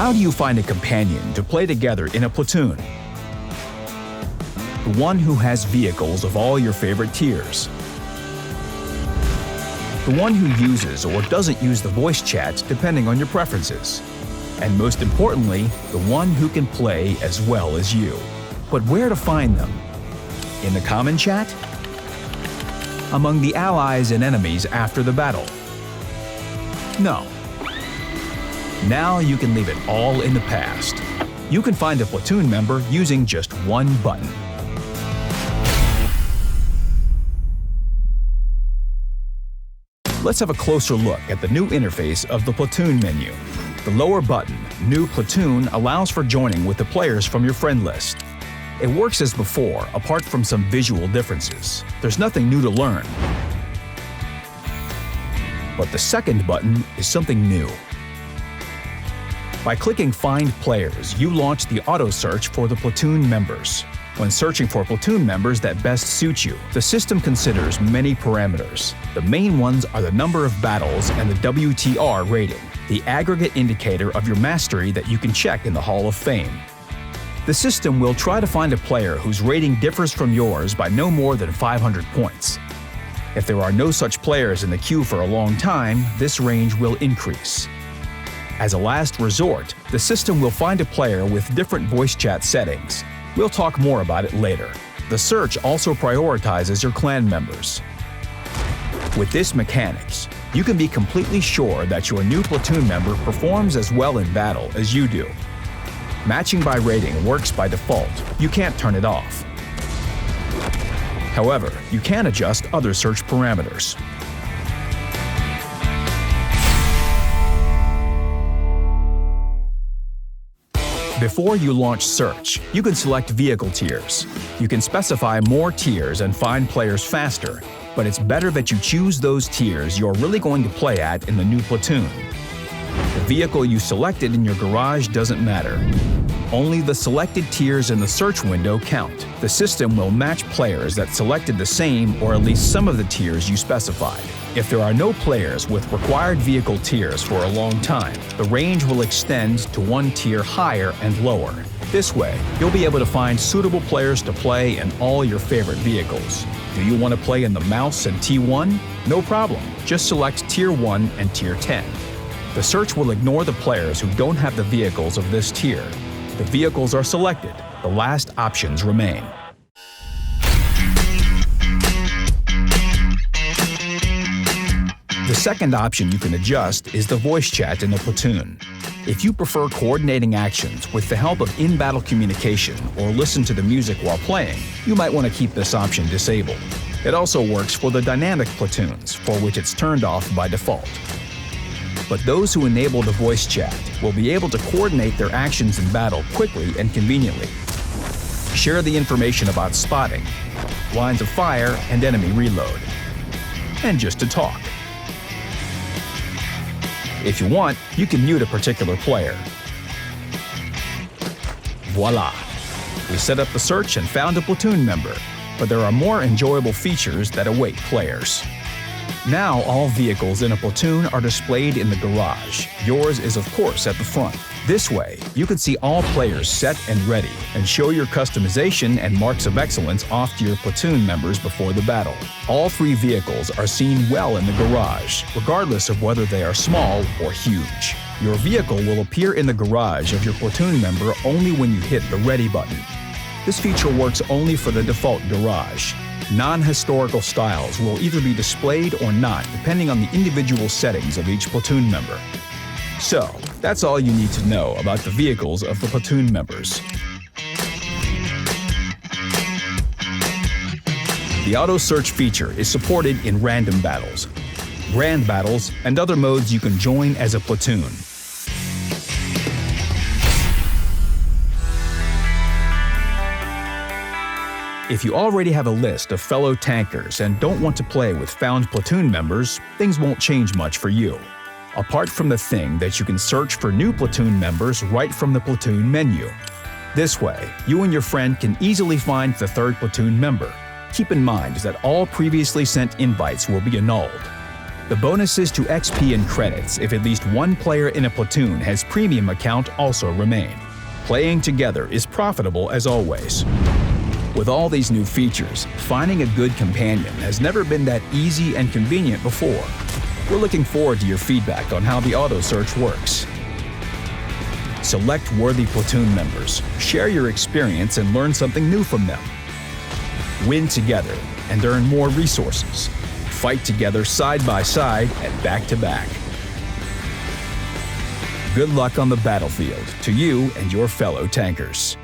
How do you find a companion to play together in a platoon? The one who has vehicles of all your favorite tiers. The one who uses or doesn't use the voice chat depending on your preferences. And most importantly, the one who can play as well as you. But where to find them? In the common chat? Among the allies and enemies after the battle? No. Now you can leave it all in the past. You can find a platoon member using just one button. Let's have a closer look at the new interface of the platoon menu. The lower button, New Platoon, allows for joining with the players from your friend list. It works as before, apart from some visual differences. There's nothing new to learn. But the second button is something new. By clicking Find Players, you launch the auto search for the platoon members. When searching for platoon members that best suit you, the system considers many parameters. The main ones are the number of battles and the WTR rating, the aggregate indicator of your mastery that you can check in the Hall of Fame. The system will try to find a player whose rating differs from yours by no more than 500 points. If there are no such players in the queue for a long time, this range will increase. As a last resort, the system will find a player with different voice chat settings. We'll talk more about it later. The search also prioritizes your clan members. With this mechanics, you can be completely sure that your new platoon member performs as well in battle as you do. Matching by rating works by default. You can't turn it off. However, you can adjust other search parameters. Before you launch search, you can select vehicle tiers. You can specify more tiers and find players faster, but it's better that you choose those tiers you're really going to play at in the new platoon. The vehicle you selected in your garage doesn't matter. Only the selected tiers in the search window count. The system will match players that selected the same or at least some of the tiers you specified. If there are no players with required vehicle tiers for a long time, the range will extend to one tier higher and lower. This way, you'll be able to find suitable players to play in all your favorite vehicles. Do you want to play in the Mouse and T1? No problem, just select Tier 1 and Tier 10. The search will ignore the players who don't have the vehicles of this tier. The vehicles are selected, the last options remain. The second option you can adjust is the voice chat in the platoon. If you prefer coordinating actions with the help of in-battle communication or listen to the music while playing, you might want to keep this option disabled. It also works for the dynamic platoons, for which it's turned off by default. But those who enable the voice chat will be able to coordinate their actions in battle quickly and conveniently. Share the information about spotting, lines of fire, and enemy reload. And just to talk. If you want, you can mute a particular player. Voila! We set up the search and found a platoon member, but there are more enjoyable features that await players. Now all vehicles in a platoon are displayed in the garage. Yours is of course at the front. This way, you can see all players set and ready and show your customization and marks of excellence off to your platoon members before the battle. All three vehicles are seen well in the garage, regardless of whether they are small or huge. Your vehicle will appear in the garage of your platoon member only when you hit the Ready button. This feature works only for the default garage. Non-historical styles will either be displayed or not, depending on the individual settings of each platoon member. So, that's all you need to know about the vehicles of the platoon members. The auto search feature is supported in random battles, grand battles, and other modes you can join as a platoon. If you already have a list of fellow tankers and don't want to play with found platoon members, things won't change much for you. Apart from the thing that you can search for new platoon members right from the platoon menu. This way, you and your friend can easily find the third platoon member. Keep in mind that all previously sent invites will be annulled. The bonuses to XP and credits if at least one player in a platoon has premium account also remain. Playing together is profitable as always. With all these new features, finding a good companion has never been that easy and convenient before. We're looking forward to your feedback on how the auto search works. Select worthy platoon members, share your experience and learn something new from them. Win together and earn more resources. Fight together side by side and back to back. Good luck on the battlefield to you and your fellow tankers.